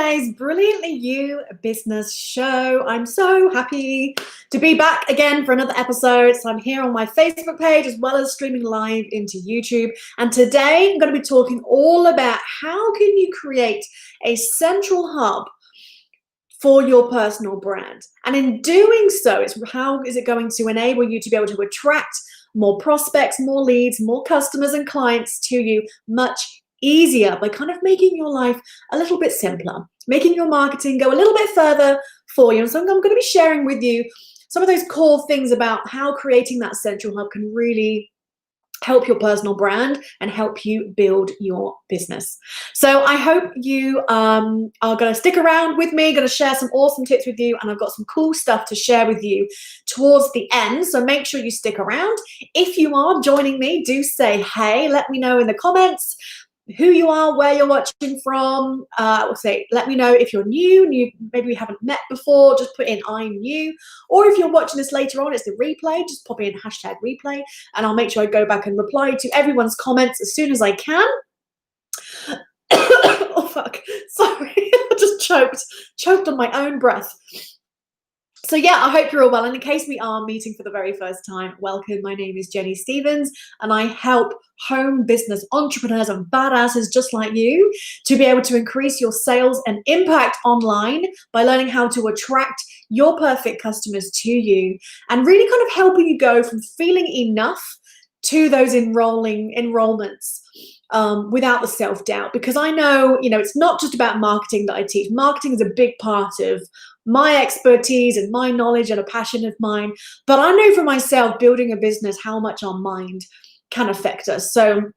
today's Brilliantly You Business Show. I'm so happy to be back again for another episode. So I'm here on my Facebook page as well as streaming live into YouTube. And today I'm going to be talking all about how can you create a central hub for your personal brand. And in doing so, it's how is it going to enable you to be able to attract more prospects, more leads, more customers and clients to you much easier by kind of making your life a little bit simpler, making your marketing go a little bit further for you. And so I'm going to be sharing with you some of those core things about how creating that central hub can really help your personal brand and help you build your business. So I hope you are going to stick around with me, going to share some awesome tips with you, and I've got some cool stuff to share with you towards the end. So make sure you stick around. If you are joining me, do say hey, let me know in the comments who you are, where you're watching from. Let me know if you're new, maybe we haven't met before, just put in I'm new. Or if you're watching this later on, it's the replay, just pop in #replay and I'll make sure I go back and reply to everyone's comments as soon as I can. Oh fuck, sorry, I just choked on my own breath. So yeah, I hope you're all well. And in case we are meeting for the very first time, welcome. My name is Jenny Stevens and I help home business entrepreneurs and badasses just like you to be able to increase your sales and impact online by learning how to attract your perfect customers to you and really kind of helping you go from feeling enough to those enrollments without the self-doubt. Because I know, it's not just about marketing that I teach. Marketing is a big part of my expertise and my knowledge and a passion of mine. But I know for myself, building a business, how much our mind can affect us. So,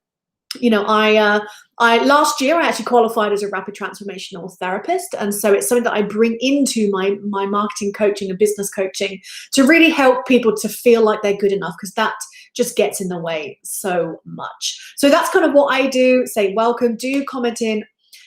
I last year I actually qualified as a rapid transformational therapist, and so it's something that I bring into my marketing coaching and business coaching to really help people to feel like they're good enough, because that just gets in the way so much. So that's kind of what I do. Say welcome, do comment in.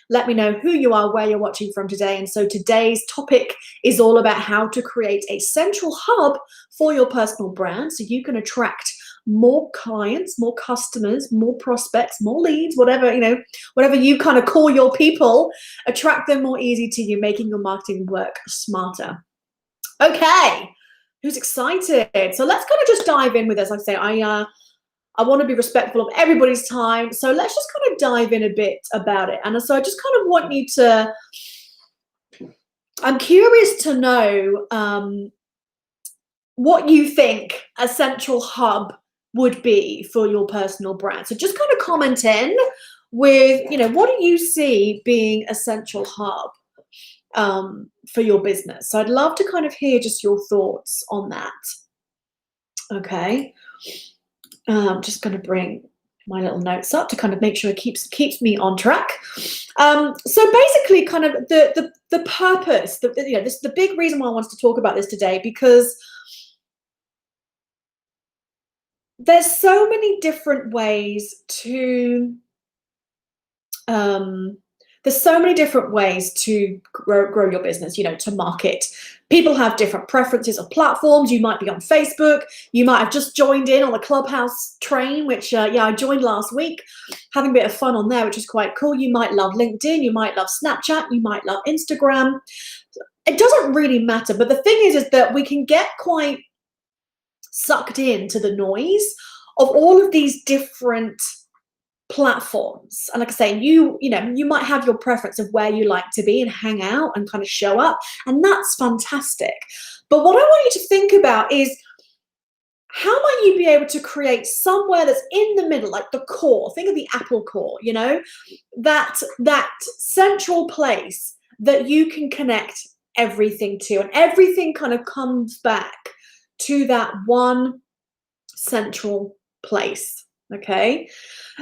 Let me know who you are, where you're watching from today. And so today's topic is all about how to create a central hub for your personal brand so you can attract more clients, more customers, more prospects, more leads, whatever you kind of call your people, attract them more easy to you, making your marketing work smarter. Okay, who's excited? So let's kind of just dive in with this. Like I say, I want to be respectful of everybody's time. So let's just kind of dive in a bit about it. And so I just kind of want you to, I'm curious to know what you think a central hub would be for your personal brand. So just kind of comment in with, what do you see being a central hub for your business? So I'd love to kind of hear just your thoughts on that. Okay. I'm just going to bring my little notes up to kind of make sure it keeps me on track. So basically, kind of the purpose, this is the big reason why I wanted to talk about this today, because there's so many different ways to grow your business, to market. People have different preferences of platforms. You might be on Facebook. You might have just joined in on the Clubhouse train, which, I joined last week, having a bit of fun on there, which is quite cool. You might love LinkedIn. You might love Snapchat. You might love Instagram. It doesn't really matter. But the thing is that we can get quite sucked into the noise of all of these different platforms. And like I say, you might have your preference of where you like to be and hang out and kind of show up, and that's fantastic. But what I want you to think about is how might you be able to create somewhere that's in the middle, like the core. Think of the apple core, that central place that you can connect everything to, and everything kind of comes back to that one central place. Okay.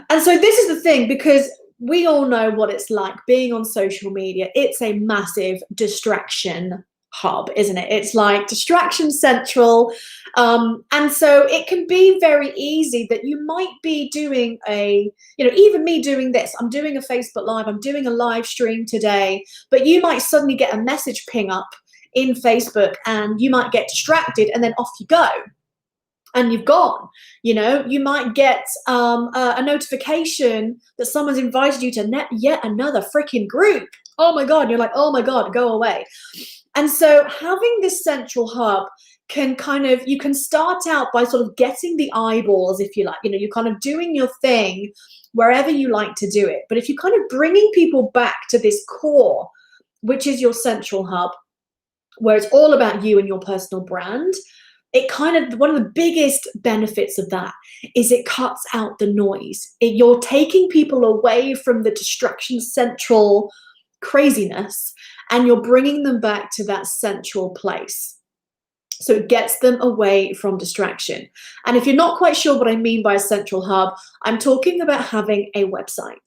And so this is the thing, because we all know what it's like being on social media. It's a massive distraction hub, isn't it? It's like distraction central. And so it can be very easy that you might be doing even me doing this, I'm doing a Facebook Live, I'm doing a live stream today, but you might suddenly get a message ping up in Facebook and you might get distracted and then off you go. And you've gone, you might get a notification that someone's invited you to yet another freaking group. oh my God, you're like, oh my God, go away. And so having this central hub can kind of, you can start out by sort of getting the eyeballs, if you like, you're kind of doing your thing wherever you like to do it. But if you're kind of bringing people back to this core, which is your central hub, where it's all about you and your personal brand, it kind of, one of the biggest benefits of that is it cuts out the noise. You're taking people away from the distraction central craziness, and you're bringing them back to that central place. So it gets them away from distraction. And if you're not quite sure what I mean by a central hub, I'm talking about having a website.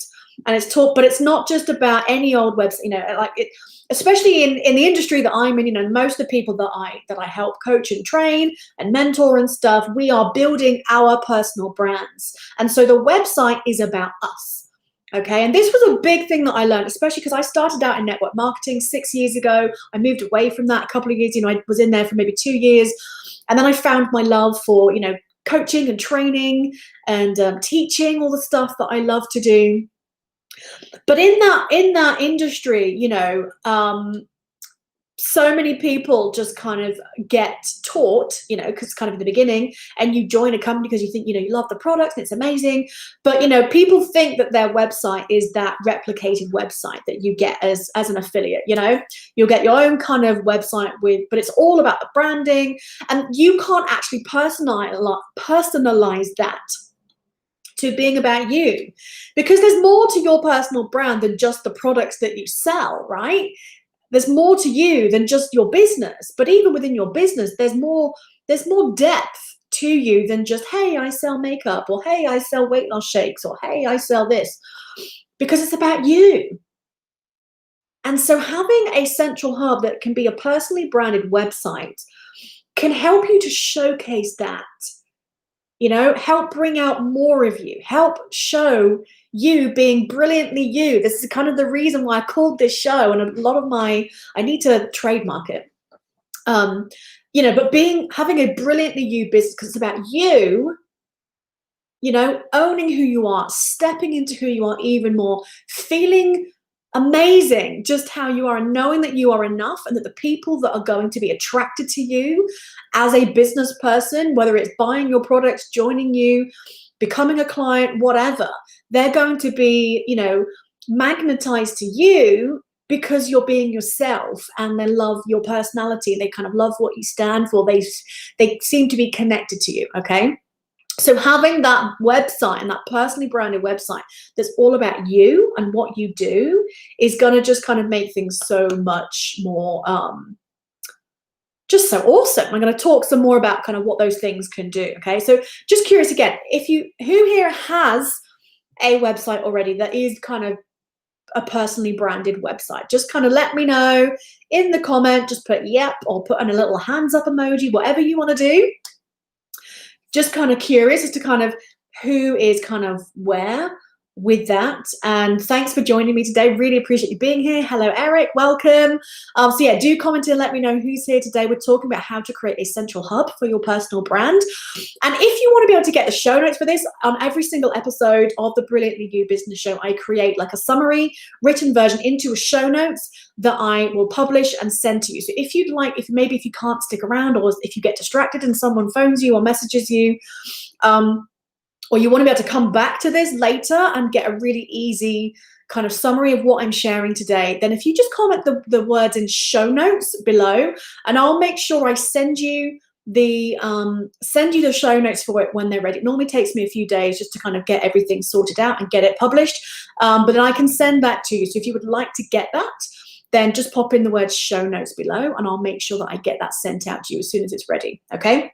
And but it's not just about any old website, like it, especially in the industry that I'm in, most of the people that I help coach and train and mentor and stuff, we are building our personal brands. And so the website is about us. Okay, and this was a big thing that I learned, especially because I started out in network marketing 6 years ago. I moved away from that a couple of years. I was in there for maybe 2 years. And then I found my love for, coaching and training and teaching, all the stuff that I love to do. But in that industry, so many people just kind of get taught, because kind of in the beginning, and you join a company because you think, you love the product and it's amazing. But, people think that their website is that replicated website that you get as an affiliate, you'll get your own kind of website but it's all about the branding, and you can't actually personalize that to being about you, because there's more to your personal brand than just the products that you sell, right? There's more to you than just your business. But even within your business, there's more depth to you than just, hey, I sell makeup, or hey, I sell weight loss shakes, or hey, I sell this, because it's about you. And so having a central hub that can be a personally branded website can help you to showcase that, help bring out more of you, help show you being brilliantly you. This is kind of the reason why I called this show, and a lot of I need to trademark it. But having a brilliantly you business, because it's about you, owning who you are, stepping into who you are even more, feeling amazing just how you are, and knowing that you are enough, and that the people that are going to be attracted to you as a business person, whether it's buying your products, joining you, becoming a client, whatever, they're going to be, magnetized to you because you're being yourself, and they love your personality, and they kind of love what you stand for. They seem to be connected to you, okay? So having that website, and that personally branded website that's all about you and what you do, is going to just kind of make things so much more, just so awesome. I'm going to talk some more about kind of what those things can do. Okay, so just curious again, who here has a website already that is kind of a personally branded website? Just kind of let me know in the comment. Just put yep, or put in a little hands up emoji, whatever you want to do. Just kind of curious as to kind of who is kind of where with that. And thanks for joining me today. Really appreciate you being here. Hello, Eric. Welcome. So yeah, do comment and let me know who's here today. We're talking about how to create a central hub for your personal brand. And if you want to be able to get the show notes for this, on every single episode of the Brilliantly You Business Show, I create like a summary written version into a show notes that I will publish and send to you. So if you'd like, if you can't stick around, or if you get distracted and someone phones you or messages you, or you want to be able to come back to this later and get a really easy kind of summary of what I'm sharing today, then if you just comment the words in show notes below, and I'll make sure I send you the show notes for it when they're ready. It normally takes me a few days just to kind of get everything sorted out and get it published, but then I can send that to you. So if you would like to get that, then just pop in the word show notes below, and I'll make sure that I get that sent out to you as soon as it's ready. Okay.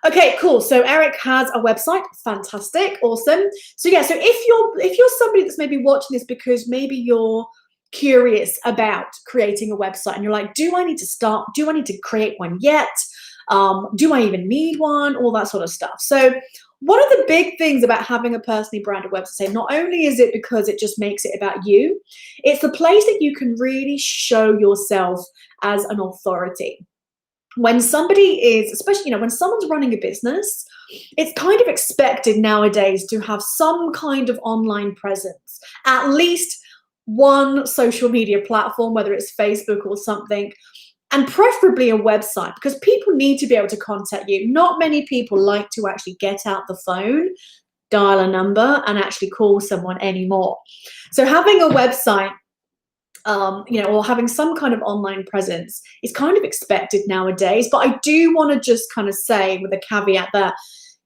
Okay, cool. So Eric has a website. Fantastic. Awesome. So yeah, so if you're somebody that's maybe watching this because maybe you're curious about creating a website, and you're like, do I need to start? Do I need to create one yet? Do I even need one? All that sort of stuff. So one of the big things about having a personally branded website, not only is it because it just makes it about you, it's the place that you can really show yourself as an authority. When somebody is, especially, when someone's running a business, it's kind of expected nowadays to have some kind of online presence, at least one social media platform, whether it's Facebook or something, and preferably a website, because people need to be able to contact you. Not many people like to actually get out the phone, dial a number, and actually call someone anymore. So having a website, or having some kind of online presence is kind of expected nowadays. But I do want to just kind of say with a caveat that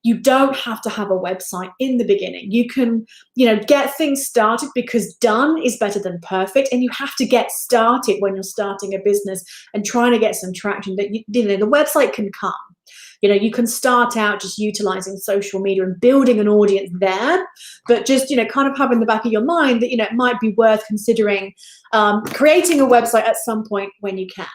you don't have to have a website in the beginning. You can, get things started, because done is better than perfect. And you have to get started when you're starting a business and trying to get some traction. That the website can come. You can start out just utilizing social media and building an audience there, but just, kind of have in the back of your mind that, it might be worth considering creating a website at some point when you can.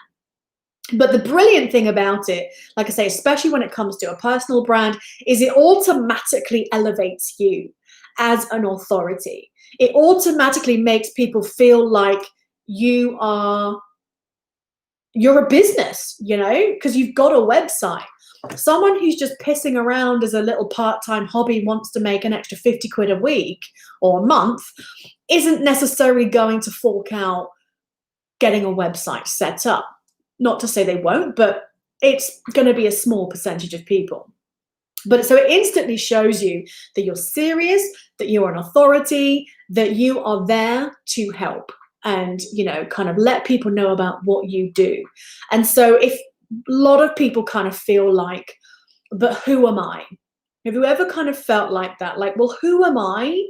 But the brilliant thing about it, like I say, especially when it comes to a personal brand, is it automatically elevates you as an authority. It automatically makes people feel like you're a business, because you've got a website. Someone who's just pissing around as a little part-time hobby, wants to make an extra 50 quid a week or a month, isn't necessarily going to fork out getting a website set up. Not to say they won't, but it's going to be a small percentage of people. But so it instantly shows you that you're serious, that you're an authority, that you are there to help and, kind of let people know about what you do. And so if a lot of people kind of feel like, but who am I? Have you ever kind of felt like that? Like, well, who am I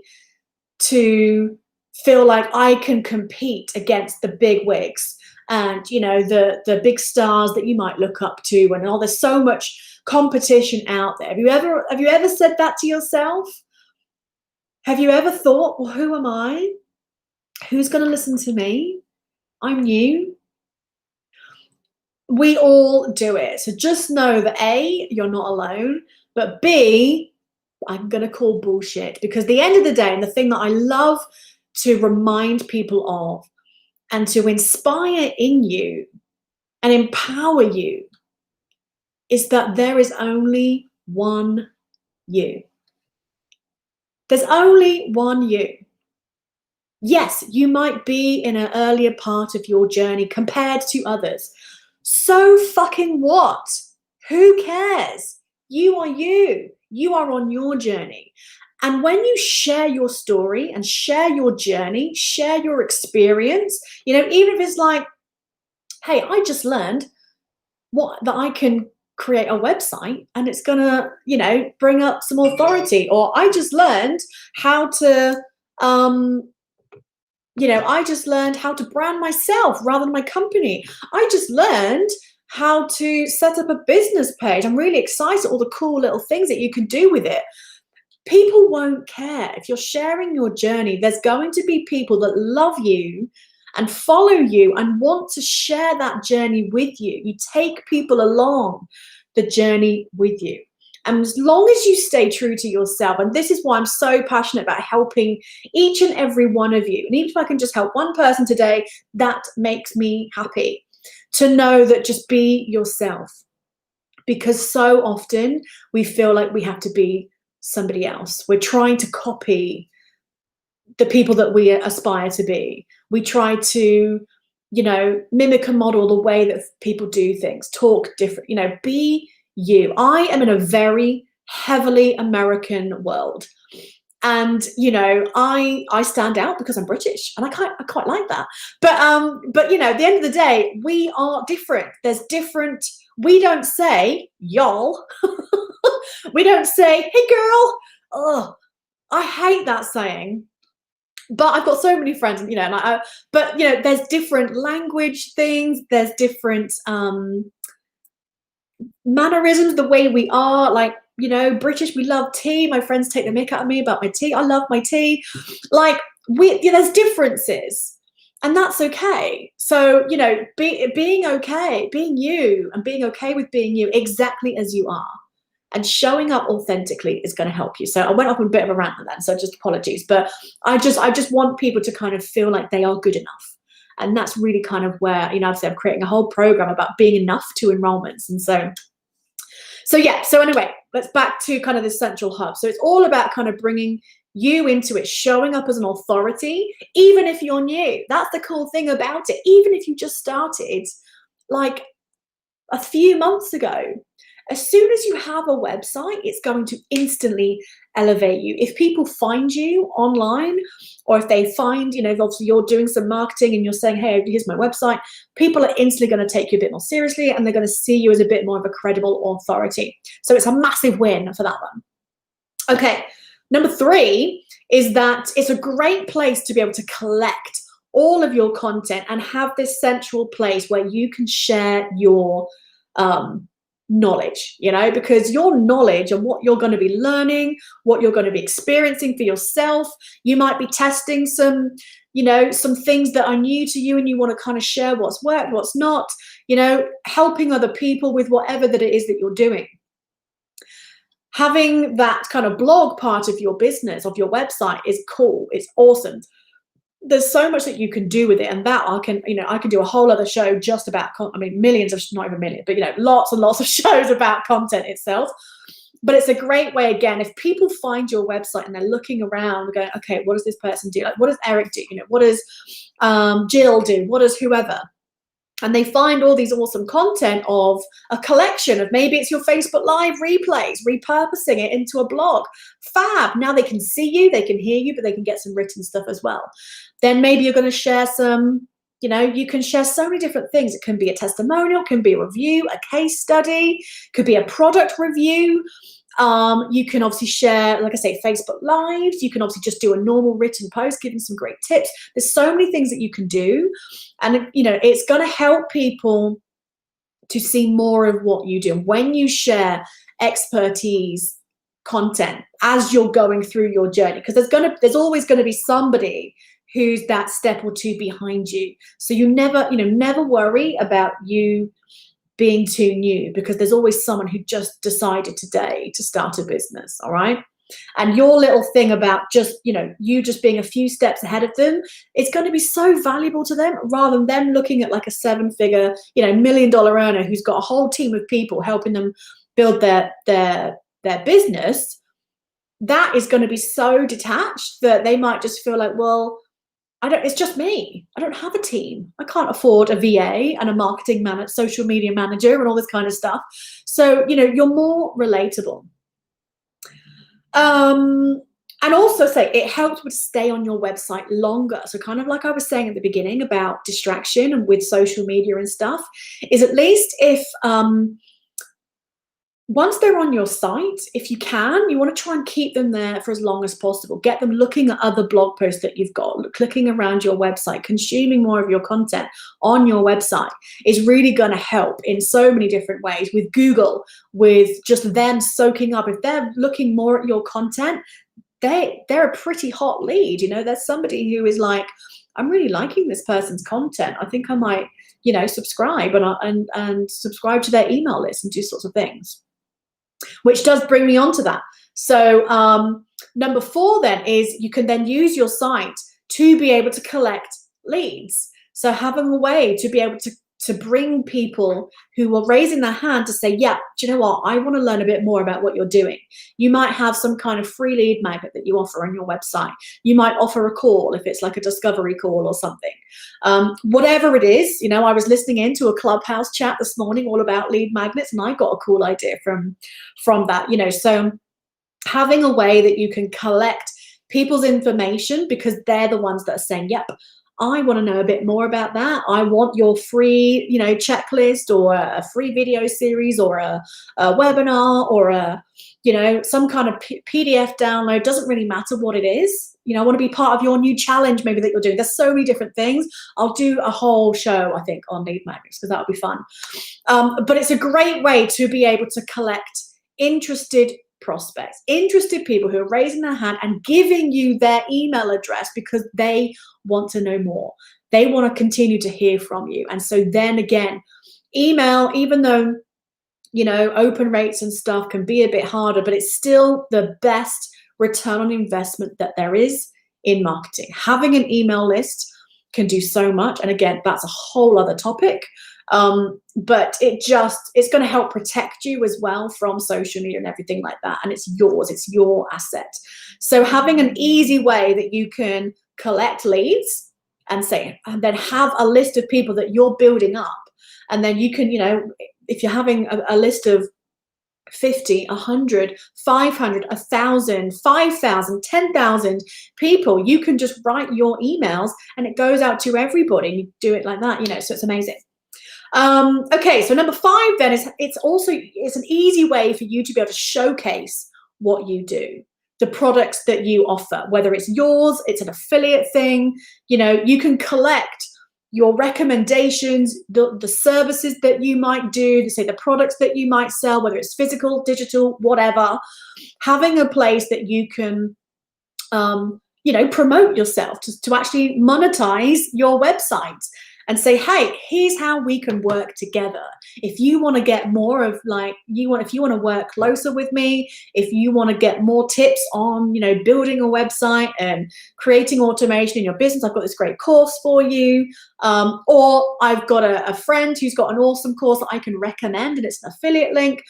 to feel like I can compete against the big wigs and, the big stars that you might look up to, and there's so much competition out there. Have you ever said that to yourself? Have you ever thought, well, who am I? Who's going to listen to me? I'm new. We all do it. So just know that A, you're not alone, but B, I'm going to call bullshit, because at the end of the day, and the thing that I love to remind people of and to inspire in you and empower you is that there is only one you. There's only one you. Yes, you might be in an earlier part of your journey compared to others. So fucking what? Who cares? You are you. You are on your journey. And when you share your story and share your journey, share your experience, even if it's like, hey, I just learned that I can create a website and it's gonna, bring up some authority, or I just learned how to, I just learned how to brand myself rather than my company. I just learned how to set up a business page. I'm really excited, all the cool little things that you can do with it. People won't care. If you're sharing your journey, there's going to be people that love you and follow you and want to share that journey with you. You take people along the journey with you. And as long as you stay true to yourself, and this is why I'm so passionate about helping each and every one of you, and even if I can just help one person today, that makes me happy. To know that just be yourself. Because so often we feel like we have to be somebody else. We're trying to copy the people that we aspire to be. We try to, mimic and model the way that people do things, talk different, be you. I am in a very heavily American world. And, I stand out because I'm British, and I quite like that. But at the end of the day, we are different. There's different, we don't say y'all. We don't say, hey girl. Oh, I hate that saying. But I've got so many friends, there's different language things. There's different mannerisms, the way we are. Like, British, we love tea. My friends take the mick out of me about my tea. I love my tea. Like, there's differences, and that's okay. So, being okay, being you, and being okay with being you exactly as you are, and showing up authentically is going to help you. So I went off on a bit of a rant on that, so just apologies. But I just want people to kind of feel like they are good enough. And that's really kind of where, I've said I'm creating a whole program about being enough to enrollments. And so yeah, so anyway, let's back to kind of this central hub. So it's all about kind of bringing you into it, showing up as an authority, even if you're new. That's the cool thing about it. Even if you just started like a few months ago, as soon as you have a website, it's going to instantly elevate you. If people find you online, or if they find, obviously you're doing some marketing and you're saying, hey, here's my website, people are instantly going to take you a bit more seriously, and they're going to see you as a bit more of a credible authority. So it's a massive win for that one. Okay, number 3 is that it's a great place to be able to collect all of your content and have this central place where you can share your knowledge, because your knowledge and what you're going to be learning, what you're going to be experiencing for yourself, you might be testing some things that are new to you, and you want to kind of share what's worked, what's not, helping other people with whatever that it is that you're doing. Having that kind of blog part of your business, of your website, is cool. It's awesome. There's so much that you can do with it, and that I can do a whole other show just about, millions of, not even millions, but lots and lots of shows about content itself. But it's a great way, again, if people find your website and they're looking around going, okay, what does this person do? Like, what does Eric do? What does Jill do? What does whoever? And they find all these awesome content of a collection of, maybe it's your Facebook Live replays, repurposing it into a blog. Fab. Now they can see you, they can hear you, but they can get some written stuff as well. Then maybe you're going to share some, you can share so many different things. It can be a testimonial, can be a review, a case study, could be a product review. You can obviously share, like I say, Facebook Lives. You can obviously just do a normal written post, giving some great tips. There's so many things that you can do. And, it's going to help people to see more of what you do. And when you share expertise content as you're going through your journey, because there's always going to be somebody who's that step or two behind you. So you never worry about you being too new, because there's always someone who just decided today to start a business. All right. And your little thing about just, you just being a few steps ahead of them, it's going to be so valuable to them, rather than them looking at like a 7-figure, $1 million earner who's got a whole team of people helping them build their business. That is going to be so detached that they might just feel like, well, it's just me. I don't have a team. I can't afford a VA and a marketing manager, social media manager, and all this kind of stuff. So, you're more relatable. And also say it helps with stay on your website longer. So kind of like I was saying at the beginning about distraction and with social media and stuff, is at least if, once they're on your site, if you can, you want to try and keep them there for as long as possible. Get them looking at other blog posts that you've got, clicking around your website, consuming more of your content on your website is really going to help in so many different ways. With Google, with just them soaking up, if they're looking more at your content, they're a pretty hot lead. There's somebody who is like, I'm really liking this person's content. I think I might, subscribe and subscribe to their email list and do sorts of things. Which does bring me on to that. So number 4 then is you can then use your site to be able to collect leads. So having a way to be able to bring people who are raising their hand to say, yeah, do you know what? I want to learn a bit more about what you're doing. You might have some kind of free lead magnet that you offer on your website. You might offer a call if it's like a discovery call or something. Whatever it is, I was listening into a Clubhouse chat this morning all about lead magnets, and I got a cool idea from that, so having a way that you can collect people's information, because they're the ones that are saying, yep, I want to know a bit more about that. I want your free, checklist, or a free video series, or a webinar, or some kind of PDF download. Doesn't really matter what it is. I want to be part of your new challenge maybe that you're doing. There's so many different things. I'll do a whole show, I think, on lead magnets, because that would be fun. But it's a great way to be able to collect interested prospects, interested people who are raising their hand and giving you their email address because they want to know more. They want to continue to hear from you. And so then again, email, even though, open rates and stuff can be a bit harder, but it's still the best return on investment that there is in marketing. Having an email list can do so much. And again, that's a whole other topic. But it's going to help protect you as well from social media and everything like that. And it's yours, it's your asset. So having an easy way that you can collect leads and then have a list of people that you're building up. And then you can, if you're having a list of 50, 100, 500, 1,000, 5,000, 10,000 people, you can just write your emails and it goes out to everybody. You do it like that, so it's amazing. Okay, so number 5 then is it's an easy way for you to be able to showcase what you do, the products that you offer, whether it's yours, it's an affiliate thing, you can collect your recommendations, the services that you might do, say the products that you might sell, whether it's physical, digital, whatever, having a place that you can promote yourself to actually monetize your website and say, hey, here's how we can work together. If you want to get more of if you want to work closer with me, if you want to get more tips on, building a website and creating automation in your business, I've got this great course for you. Or I've got a friend who's got an awesome course that I can recommend and it's an affiliate link.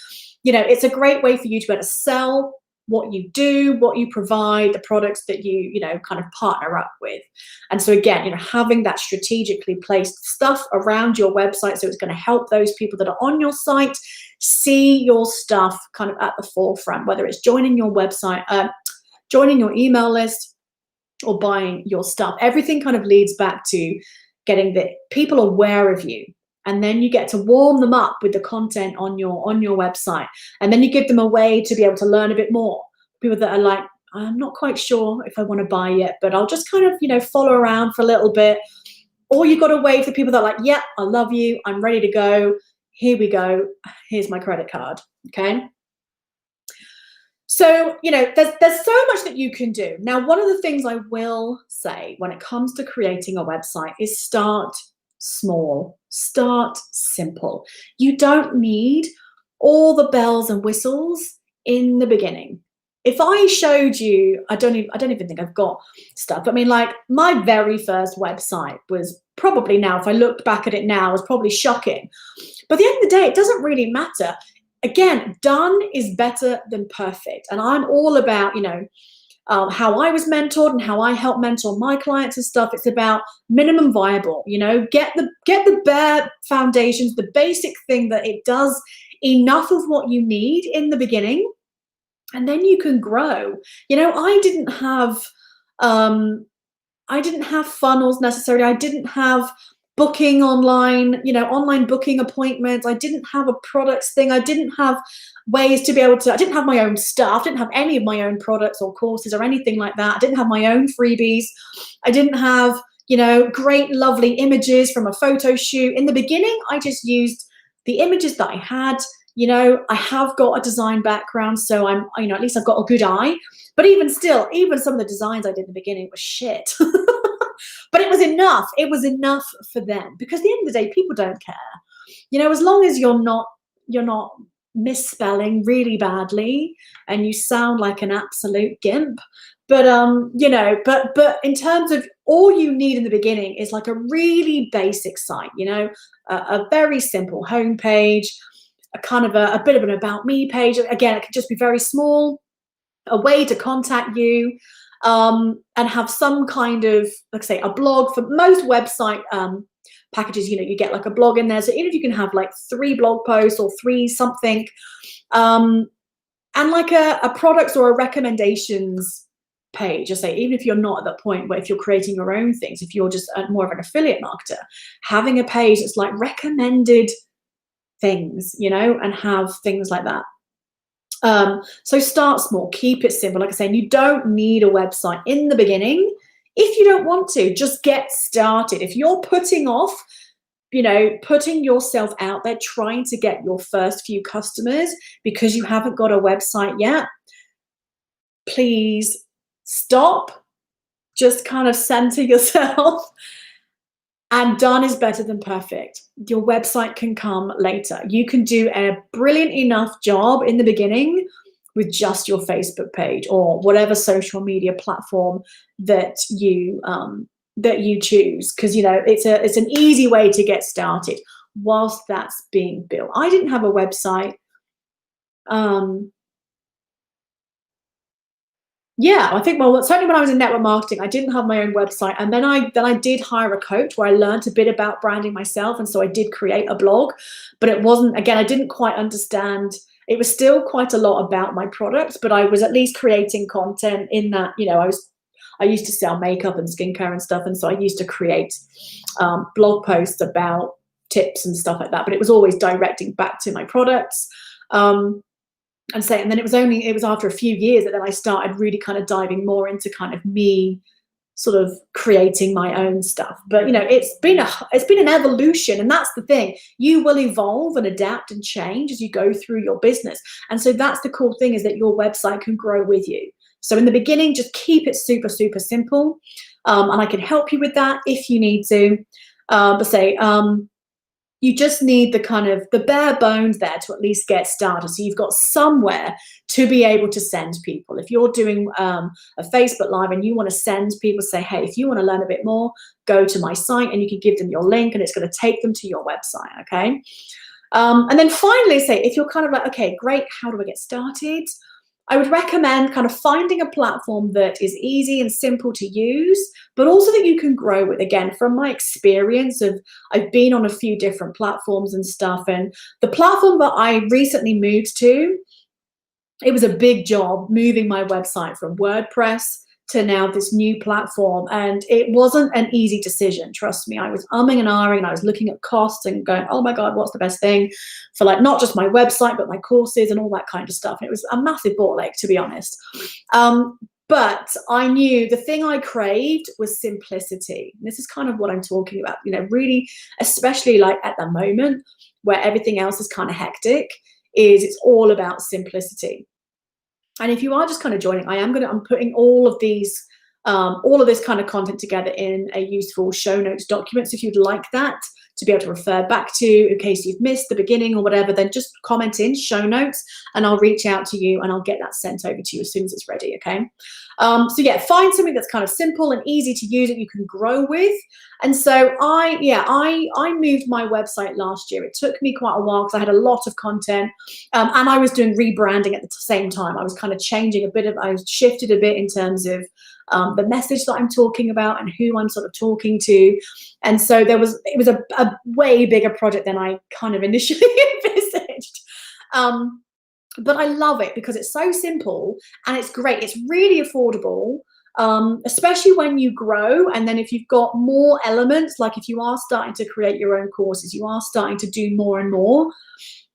It's a great way for you to be able to sell what you do, what you provide, the products that you kind of partner up with. And so again, having that strategically placed stuff around your website, so it's going to help those people that are on your site see your stuff kind of at the forefront, whether it's joining your website, joining your email list, or buying your stuff. Everything kind of leads back to getting the people aware of you. And then you get to warm them up with the content on your website. And then you give them a way to be able to learn a bit more. People that are like, I'm not quite sure if I want to buy yet, but I'll just kind of, follow around for a little bit. Or you've got to wait for people that are like, yeah, I love you. I'm ready to go. Here we go. Here's my credit card. Okay. So, there's so much that you can do. Now, one of the things I will say when it comes to creating a website is start small, start simple. You don't need all the bells and whistles in the beginning. If I showed you, I don't even think I've got stuff. I mean, like my very first website was probably, now if I looked back at it now, was probably shocking. But at the end of the day, it doesn't really matter. Again, done is better than perfect. And I'm all about, how I was mentored and how I help mentor my clients and stuff. It's about minimum viable, get the bare foundations, the basic thing that it does enough of what you need in the beginning, and then you can grow. I didn't have funnels necessarily. I didn't have booking online, online booking appointments. I didn't have a products thing. I didn't have ways to be able to, I didn't have my own stuff. I didn't have any of my own products or courses or anything like that. I didn't have my own freebies. I didn't have, great, lovely images from a photo shoot. In the beginning, I just used the images that I had. I have got a design background, so I'm, at least I've got a good eye. But even still, even some of the designs I did in the beginning were shit. But it was enough. It was enough for them, because at the end of the day, people don't care. As long as you're not misspelling really badly and you sound like an absolute gimp. But but in terms of, all you need in the beginning is like a really basic site, a very simple homepage, a kind of a bit of an about me page. Again, it could just be very small, a way to contact you, and have some kind of, like I say, a blog. For most website packages, you get like a blog in there. So even if you can have like 3 blog posts or 3 something, and like a products or a recommendations page, I say, even if you're not at that point where if you're creating your own things, if you're just more of an affiliate marketer, having a page that's like recommended things, and have things like that. So start small, keep it simple. Like I say, you don't need a website in the beginning. If you don't want to, just get started. If you're putting off, putting yourself out there, trying to get your first few customers because you haven't got a website yet, please stop, just kind of center yourself. And done is better than perfect. Your website can come later. You can do a brilliant enough job in the beginning with just your Facebook page or whatever social media platform that you choose, because it's an easy way to get started whilst that's being built. I didn't have a website. Yeah, I think, well, certainly when I was in network marketing, I didn't have my own website, and then I did hire a coach where I learned a bit about branding myself, and so I did create a blog, but it wasn't, again, I didn't quite understand. It was still quite a lot about my products, but I was at least creating content in that, I used to sell makeup and skincare and stuff, and so I used to create blog posts about tips and stuff like that, but it was always directing back to my products. And then it was after a few years that then I started really kind of diving more into kind of me sort of creating my own stuff. But it's been an evolution, and that's the thing. You will evolve and adapt and change as you go through your business. And so that's the cool thing, is that your website can grow with you. So in the beginning, just keep it super, super simple. And I can help you with that if you need to. You just need the bare bones there to at least get started. So you've got somewhere to be able to send people. If you're doing a Facebook Live and you want to send people, say, hey, if you want to learn a bit more, go to my site, and you can give them your link and it's going to take them to your website, okay? And then finally, say, if you're kind of like, okay, great, how do I get started? I would recommend kind of finding a platform that is easy and simple to use, but also that you can grow with. Again, from my experience I've been on a few different platforms and stuff, and the platform that I recently moved to, it was a big job moving my website from WordPress to now this new platform, and it wasn't an easy decision. Trust me, I was umming and ahhing, and I was looking at costs and going, oh my God, what's the best thing for, like, not just my website, but my courses and all that kind of stuff. And it was a massive ball ache, to be honest. But I knew the thing I craved was simplicity. And this is kind of what I'm talking about, really, especially like at the moment where everything else is kind of hectic, it's all about simplicity. And if you are just kind of joining, I'm putting all of this kind of content together in a useful show notes document. So if you'd like that to be able to refer back to in case you've missed the beginning or whatever, then just comment in show notes and I'll reach out to you and I'll get that sent over to you as soon as it's ready, okay? So yeah, find something that's kind of simple and easy to use that you can grow with. And so I moved my website last year. It took me quite a while because I had a lot of content, and I was doing rebranding at the same time. I was kind of changing I shifted a bit in terms of the message that I'm talking about and who I'm sort of talking to. And so it was a way bigger project than I kind of initially envisaged. But I love it because it's so simple and it's great. It's really affordable, especially when you grow. And then if you've got more elements, like if you are starting to create your own courses, you are starting to do more and more,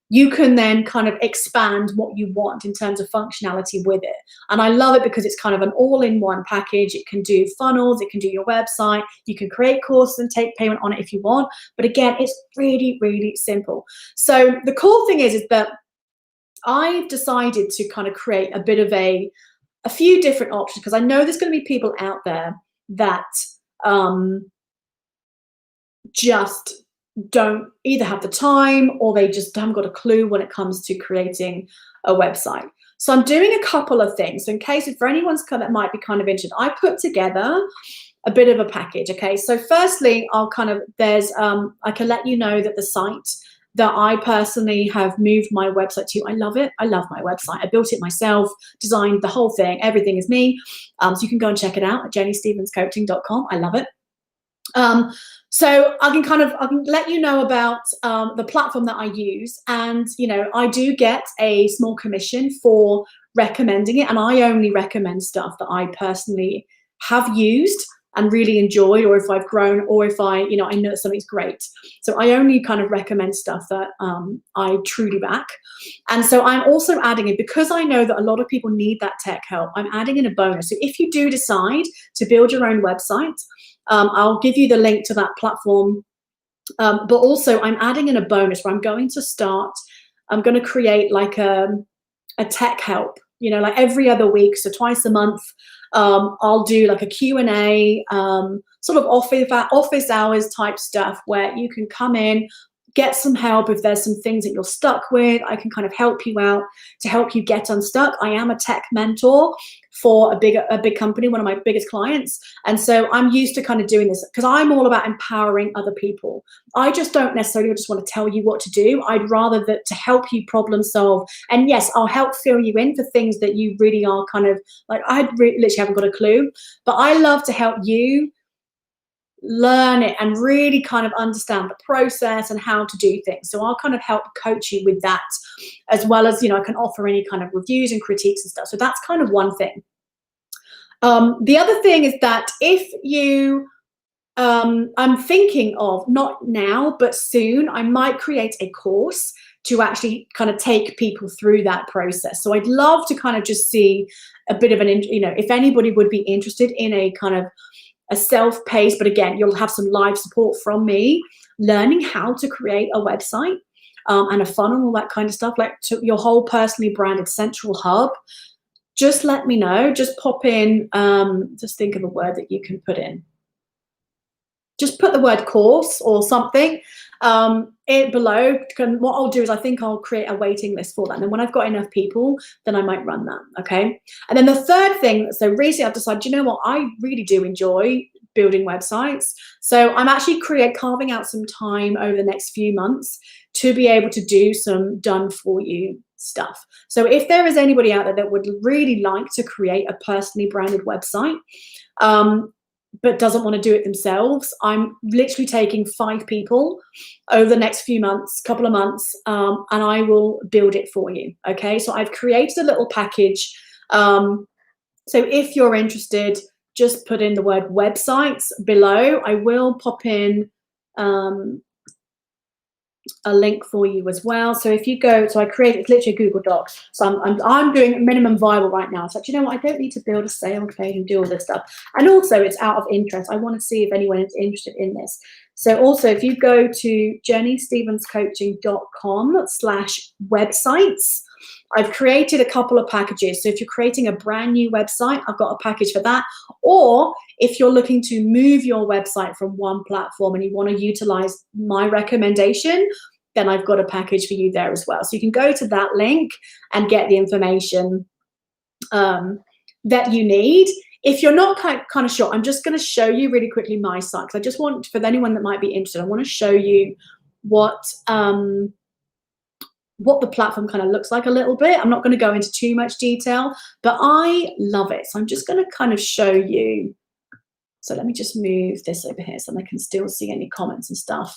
you can then kind of expand what you want in terms of functionality with it. And I love it because it's kind of an all-in-one package. It can do funnels, it can do your website, you can create courses and take payment on it if you want. But again, it's really, really simple. So the cool thing is that I've decided to kind of create a bit of a few different options, because I know there's going to be people out there that just don't either have the time or they just haven't got a clue when it comes to creating a website. So I'm doing a couple of things. So in case if for anyone's that might be kind of interested, I put together a bit of a package. Okay, so firstly, I can let you know that the site that I personally have moved my website to, I love it. I love my website. I built it myself, designed the whole thing. Everything is me. So you can go and check it out at jennystevenscoaching.com. I love it. So I can let you know about the platform that I use, and I do get a small commission for recommending it, and I only recommend stuff that I personally have used and really enjoyed, or if I've grown, or if I know something's great. So I only kind of recommend stuff that I truly back. And so I'm also adding in, because I know that a lot of people need that tech help, I'm adding in a bonus. So if you do decide to build your own website, I'll give you the link to that platform. But also I'm adding in a bonus where I'm going to create like a tech help, like every other week. So twice a month, I'll do like a Q&A, sort of office hours type stuff where you can come in, get some help if there's some things that you're stuck with. I can kind of help you out to help you get unstuck. I am a tech mentor for a big company, one of my biggest clients. And so I'm used to kind of doing this because I'm all about empowering other people. I just don't necessarily just want to tell you what to do. I'd rather that to help you problem solve. And yes, I'll help fill you in for things that you really are kind of like, literally haven't got a clue, but I love to help you learn it and really kind of understand the process and how to do things. So I'll kind of help coach you with that, as well as, I can offer any kind of reviews and critiques and stuff. So that's kind of one thing. The other thing is that if you, I'm thinking of, not now, but soon, I might create a course to actually kind of take people through that process. So I'd love to kind of just see a bit of if anybody would be interested in a kind of a self-paced, but again, you'll have some live support from me, learning how to create a website and a funnel, all that kind of stuff, like to your whole personally branded central hub. Just let me know. Just pop in, just think of a word that you can put in. Just put the word course or something below. What I'll do is I think I'll create a waiting list for that. And then when I've got enough people, then I might run that, okay? And then the third thing, so recently I've decided, you know what, I really do enjoy building websites. So I'm actually carving out some time over the next few months to be able to do some done for you stuff. So if there is anybody out there that would really like to create a personally branded website, but doesn't want to do it themselves, I'm literally taking 5 people over the next few months, couple of months, and I will build it for you, okay? So I've created a little package. So if you're interested, just put in the word websites below. I will pop in a link for you as well. So if you go, so I created, it's literally a Google Doc. So I'm doing minimum viable right now. So you know what, I don't need to build a sales page and do all this stuff. And also it's out of interest. I want to see if anyone is interested in this. So also if you go to jennystevenscoaching.com/websites, I've created a couple of packages. So if you're creating a brand new website, I've got a package for that. Or if you're looking to move your website from one platform and you want to utilize my recommendation, then I've got a package for you there as well. So you can go to that link and get the information that you need. If you're not kind of sure, I'm just going to show you really quickly my site, because I just want, for anyone that might be interested, I want to show you what the platform kind of looks like a little bit. I'm not going to go into too much detail, but I love it. So I'm just going to kind of show you. So let me just move this over here so I can still see any comments and stuff.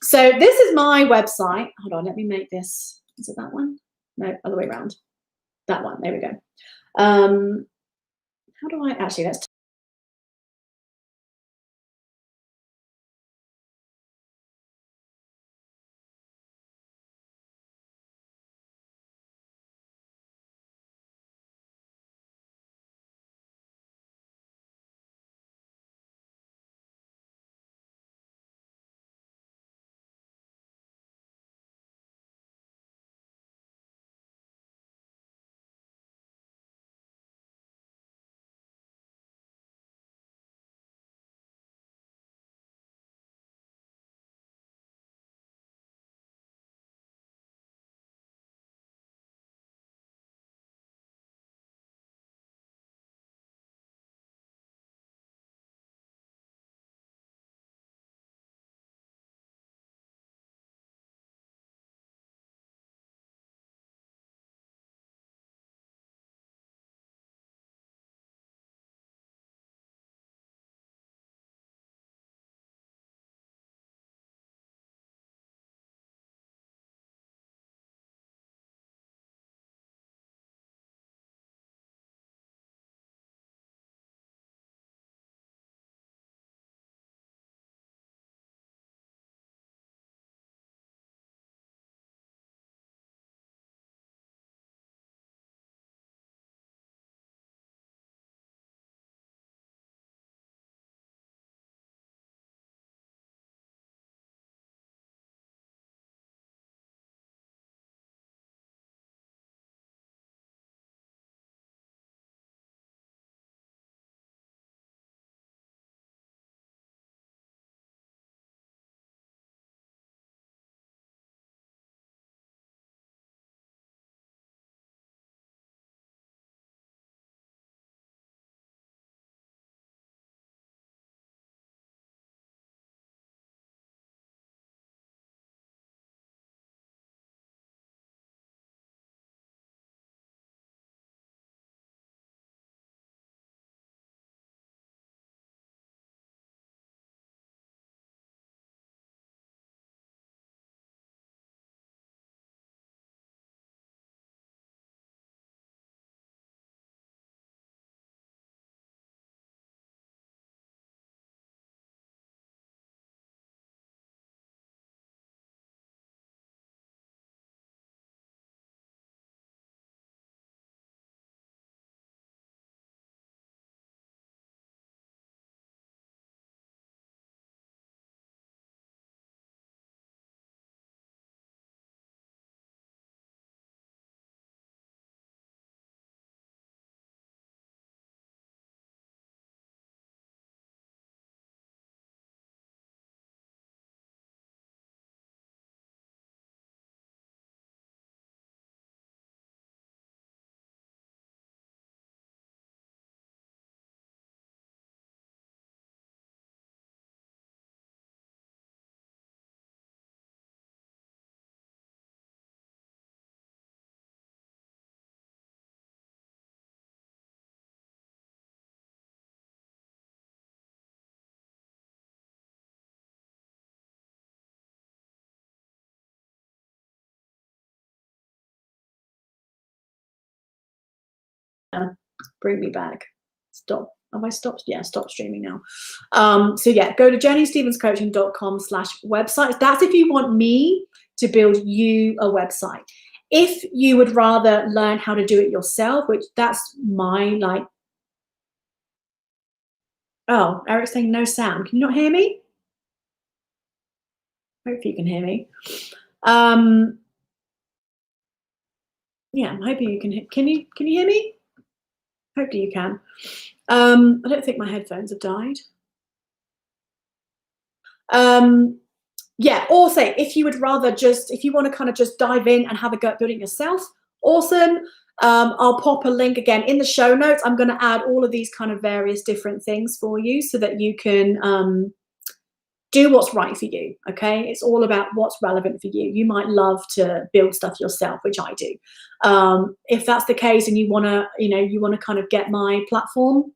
So this is my website. Hold on, let me make this. Is it that one? No, other way around. That one. There we go. How do I actually, let's bring me back. Stop. Have I stopped? Yeah, stop streaming now. So yeah, go to jennystevenscoaching.com/websites. That's if you want me to build you a website. If you would rather learn how to do it yourself, which that's my oh, Eric's saying no sound. Can you not hear me? Hopefully you can hear me. Yeah, I'm hoping you can hear. Can you hear me? Hopefully you can. I don't think my headphones have died. Yeah, also, if you would rather if you want to kind of just dive in and have a go at building yourself, awesome. I'll pop a link again in the show notes. I'm going to add all of these kind of various different things for you so that you can do what's right for you. Okay, it's all about what's relevant for you. You might love to build stuff yourself, which I do. If that's the case and you want to, you want to kind of get my platform.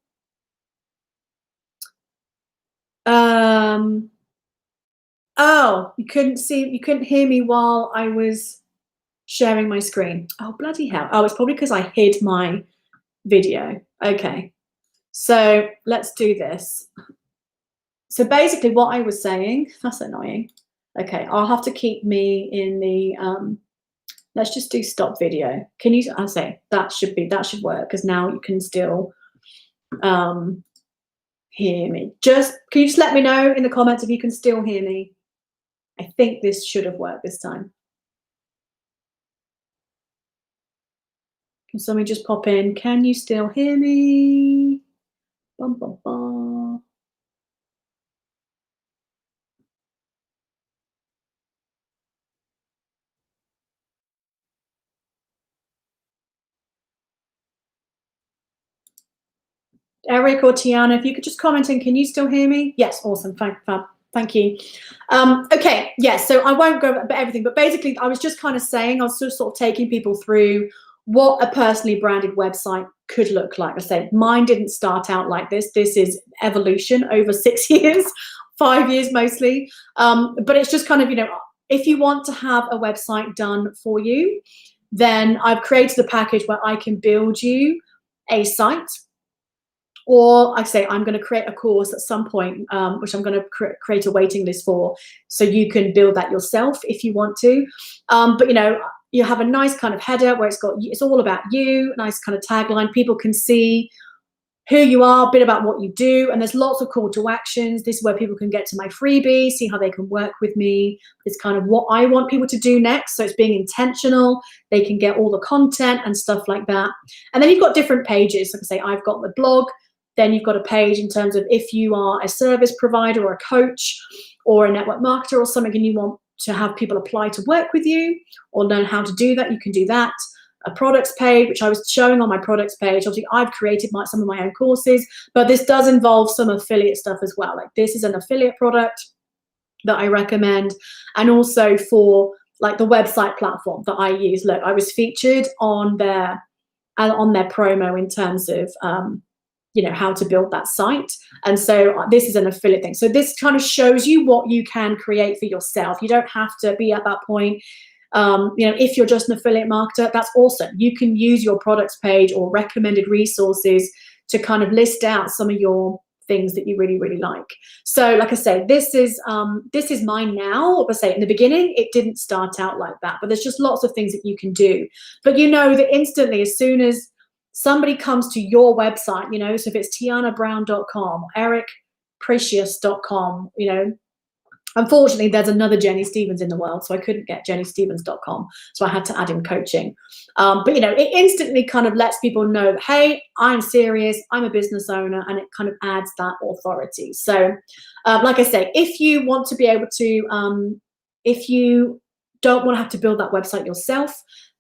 Oh, you couldn't hear me while I was sharing my screen. Oh, bloody hell. Oh, it's probably because I hid my video. Okay, so let's do this. So basically what I was saying, that's annoying. Okay, I'll have to keep me in the, let's just do stop video. Can you, I'll say that should work because now you can still hear me. Can you just let me know in the comments if you can still hear me? I think this should have worked this time. Can somebody just pop in? Can you still hear me? Bum, bum, bum. Eric or Tiana, if you could just comment in, can you still hear me? Yes, awesome. Thank you. Okay, yes, so I won't go over everything, but basically I was just kind of saying, I was sort of taking people through what a personally branded website could look like. I said, mine didn't start out like this. This is evolution over 6 years, 5 years mostly. But it's just kind of, if you want to have a website done for you, then I've created a package where I can build you a site. Or I say I'm going to create a course at some point, which I'm going to create a waiting list for, so you can build that yourself if you want to. But you have a nice kind of header where it's all about you, nice kind of tagline. People can see who you are, a bit about what you do, and there's lots of call to actions. This is where people can get to my freebie, see how they can work with me. It's kind of what I want people to do next. So it's being intentional. They can get all the content and stuff like that. And then you've got different pages. Like I say, I've got the blog. Then you've got a page in terms of if you are a service provider or a coach or a network marketer or something and you want to have people apply to work with you or learn how to do that, you can do that. A products page, which I was showing on my products page. Obviously, I've created some of my own courses, but this does involve some affiliate stuff as well. Like this is an affiliate product that I recommend. And also for like the website platform that I use. Look, I was featured on their promo in terms of how to build that site. And so this is an affiliate thing. So this kind of shows you what you can create for yourself. You don't have to be at that point. If you're just an affiliate marketer, that's awesome. You can use your products page or recommended resources to kind of list out some of your things that you really, really like. So like I say, this is mine now. But I say in the beginning, it didn't start out like that, but there's just lots of things that you can do. But that instantly, as soon as somebody comes to your website, so if it's tianabrown.com, ericprecious.com, unfortunately there's another Jenny Stevens in the world, so I couldn't get jennystevens.com, so I had to add in coaching. But it instantly kind of lets people know, hey, I'm serious, I'm a business owner, and it kind of adds that authority. So like I say, if you want to be able to, if you don't want to have to build that website yourself,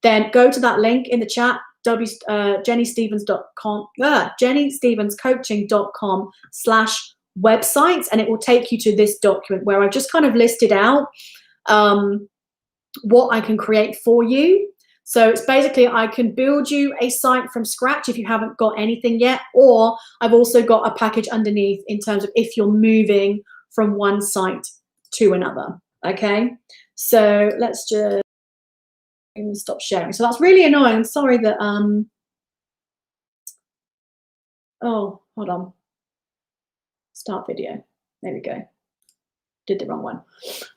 then go to that link in the chat, jennystevens.com, jennystevenscoaching.com/websites, and it will take you to this document where I've just kind of listed out what I can create for you. So it's basically, I can build you a site from scratch if you haven't got anything yet, or I've also got a package underneath in terms of if you're moving from one site to another. Okay, so let's just stop sharing. So that's really annoying. I'm sorry that Oh, hold on. Start video. There we go. Did the wrong one.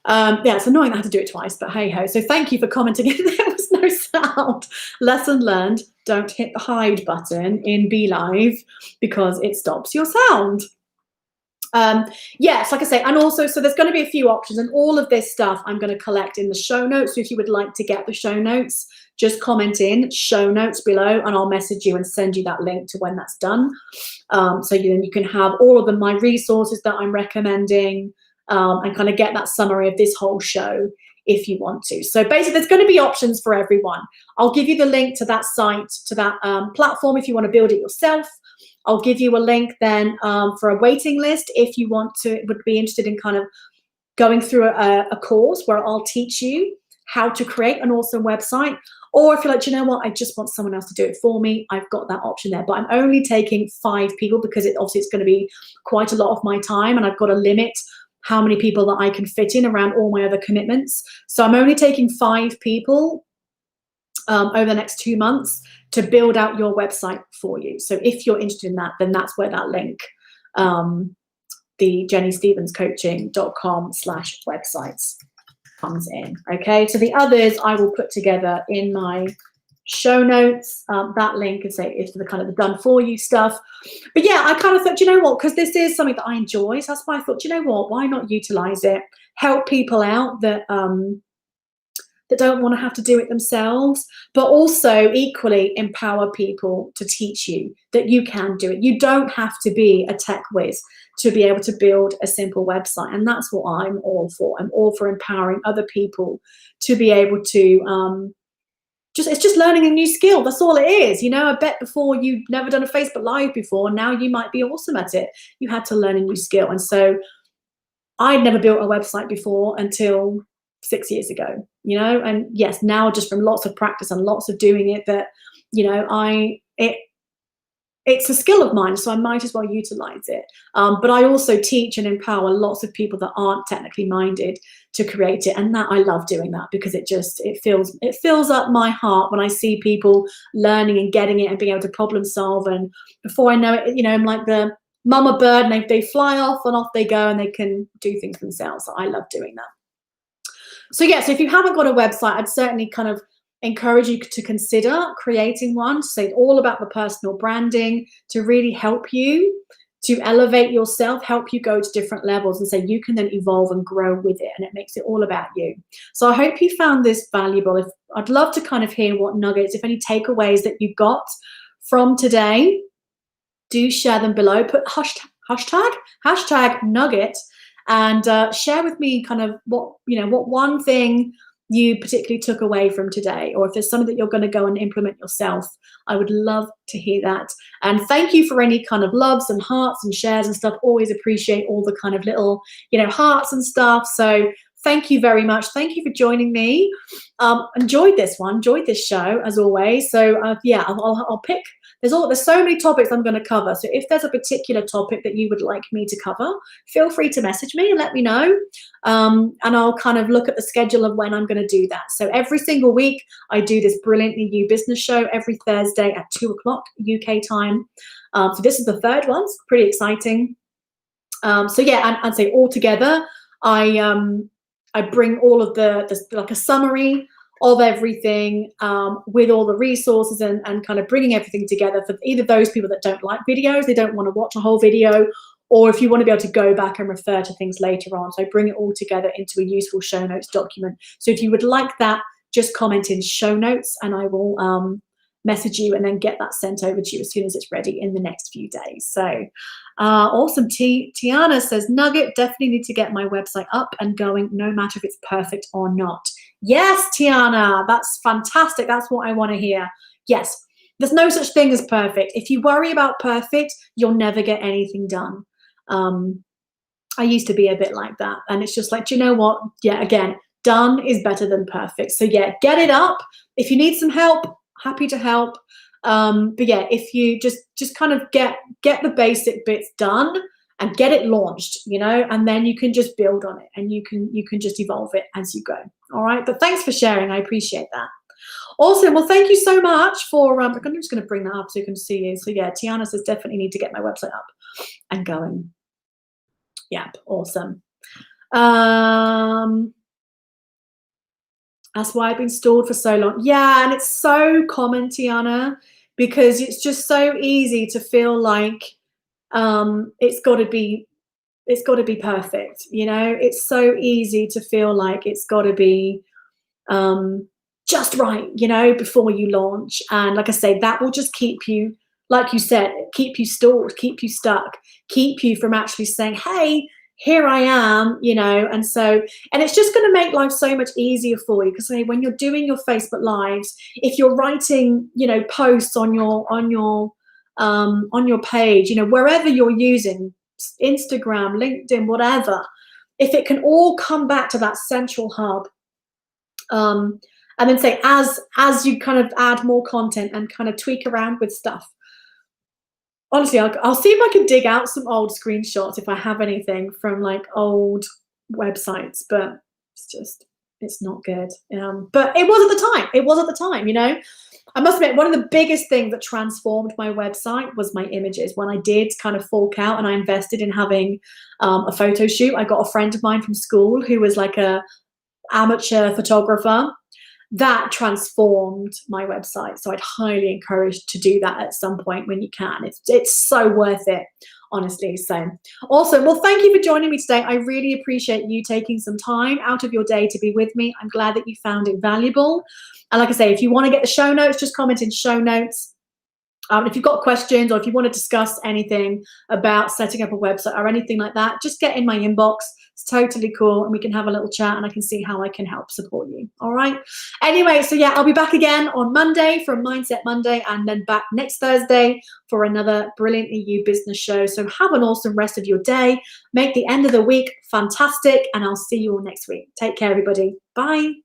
Yeah, it's annoying I had to do it twice, but hey ho. So thank you for commenting. There was no sound. Lesson learned. Don't hit the hide button in Be Live because it stops your sound. Yes, like I say, and also, so there's going to be a few options, and all of this stuff I'm going to collect in the show notes. So if you would like to get the show notes, just comment in show notes below, and I'll message you and send you that link to when that's done. So you can have all of my resources that I'm recommending, and kind of get that summary of this whole show if you want to. So basically, there's going to be options for everyone. I'll give you the link to that site, to that platform if you want to build it yourself. I'll give you a link then for a waiting list if you would be interested in kind of going through a course where I'll teach you how to create an awesome website. Or if you're like, you know what, I just want someone else to do it for me, I've got that option there. But I'm only taking 5 people because obviously it's going to be quite a lot of my time, and I've got a limit how many people that I can fit in around all my other commitments. So I'm only taking 5 people over the next 2 months to build out your website for you. So if you're interested in that, then that's where that link, the jennystevenscoaching.com/websites comes in. Okay, so the others I will put together in my show notes. That link is for the kind of the done for you stuff. But yeah, I kind of thought, you know what, because this is something that I enjoy, so that's why I thought, you know what, why not utilize it, help people out that don't want to have to do it themselves, but also equally empower people to teach you that you can do it. You don't have to be a tech whiz to be able to build a simple website. And that's what I'm all for. I'm all for empowering other people to be able to it's just learning a new skill. That's all it is. You know, I bet before you've never done a Facebook Live before, now you might be awesome at it. You had to learn a new skill. And so I'd never built a website before until 6 years ago, you know, and yes, now just from lots of practice and lots of doing it, that, you know, it's a skill of mine, so I might as well utilize it. But I also teach and empower lots of people that aren't technically minded to create it, and that I love doing that because it fills up my heart when I see people learning and getting it and being able to problem solve. And before I know it, you know, I'm like the mama bird, and they fly off and off they go, and they can do things themselves. So I love doing that. So yeah, so if you haven't got a website, I'd certainly kind of encourage you to consider creating one. So it's all about the personal branding to really help you to elevate yourself, help you go to different levels, and so you can then evolve and grow with it, and it makes it all about you. So I hope you found this valuable. I'd love to kind of hear what nuggets, if any takeaways that you got from today, do share them below. Put hashtag nugget, and share with me kind of what one thing you particularly took away from today, or if there's something that you're going to go and implement yourself. I would love to hear that. And thank you for any kind of loves and hearts and shares and stuff. Always appreciate all the kind of little, hearts and stuff. So thank you very much. Thank you for joining me. Enjoyed this show as always. So yeah, I'll pick. There's so many topics I'm going to cover. So if there's a particular topic that you would like me to cover, feel free to message me and let me know. And I'll kind of look at the schedule of when I'm going to do that. So every single week, I do this Brilliantly You business show every Thursday at 2:00 UK time. So this is the 3rd one. It's pretty exciting. So yeah, and say all together, I bring all of like a summary of everything with all the resources and kind of bringing everything together for either those people that don't like videos, they don't want to watch a whole video, or if you want to be able to go back and refer to things later on. So I bring it all together into a useful show notes document. So if you would like that, just comment in show notes and I will message you and then get that sent over to you as soon as it's ready in the next few days. So awesome. Tiana says, Nugget, definitely need to get my website up and going, no matter if it's perfect or not. Yes, Tiana, that's fantastic. That's what I want to hear. Yes, there's no such thing as perfect. If you worry about perfect, you'll never get anything done. I used to be a bit like that. And it's just like, do you know what? Yeah, again, done is better than perfect. So yeah, get it up. If you need some help, happy to help. But yeah, if you just kind of get the basic bits done and get it launched, and then you can just build on it and you can just evolve it as you go. All right. But thanks for sharing. I appreciate that. Awesome. Well, thank you so much for, I'm just going to bring that up so you can see you. So yeah, Tiana says definitely need to get my website up and going. Yep. Awesome. That's why I've been stalled for so long. Yeah, and it's so common, Tiana, because it's just so easy to feel like it's got to be perfect. You know, it's so easy to feel like it's got to be just right, you know, before you launch. And like I say, that will just keep you, like you said, keep you stalled, keep you stuck, keep you from actually saying, hey, here I am, you know. And so, and it's just going to make life so much easier for you, because when you're doing your Facebook lives, if you're writing, you know, posts on your page, you know, wherever you're using Instagram, LinkedIn, whatever, if it can all come back to that central hub, and then say, as you kind of add more content and kind of tweak around with stuff. Honestly, I'll see if I can dig out some old screenshots if I have anything from like old websites, but it's not good. But it was at the time. It was at the time, you know. I must admit, one of the biggest things that transformed my website was my images. When I did kind of fork out and I invested in having a photo shoot, I got a friend of mine from school who was like a amateur photographer. That transformed my website. So I'd highly encourage to do that at some point when you can. It's so worth it, honestly. So awesome. Well, thank you for joining me today. I really appreciate you taking some time out of your day to be with me. I'm glad that you found it valuable. And like I say, if you want to get the show notes, just comment in show notes. If you've got questions, or if you want to discuss anything about setting up a website or anything like that, just get in my inbox. It's totally cool, and we can have a little chat and I can see how I can help support you. All right. Anyway, so yeah, I'll be back again on Monday from Mindset Monday, and then back next Thursday for another Brilliantly You business show. So have an awesome rest of your day. Make the end of the week fantastic, and I'll see you all next week. Take care, everybody. Bye.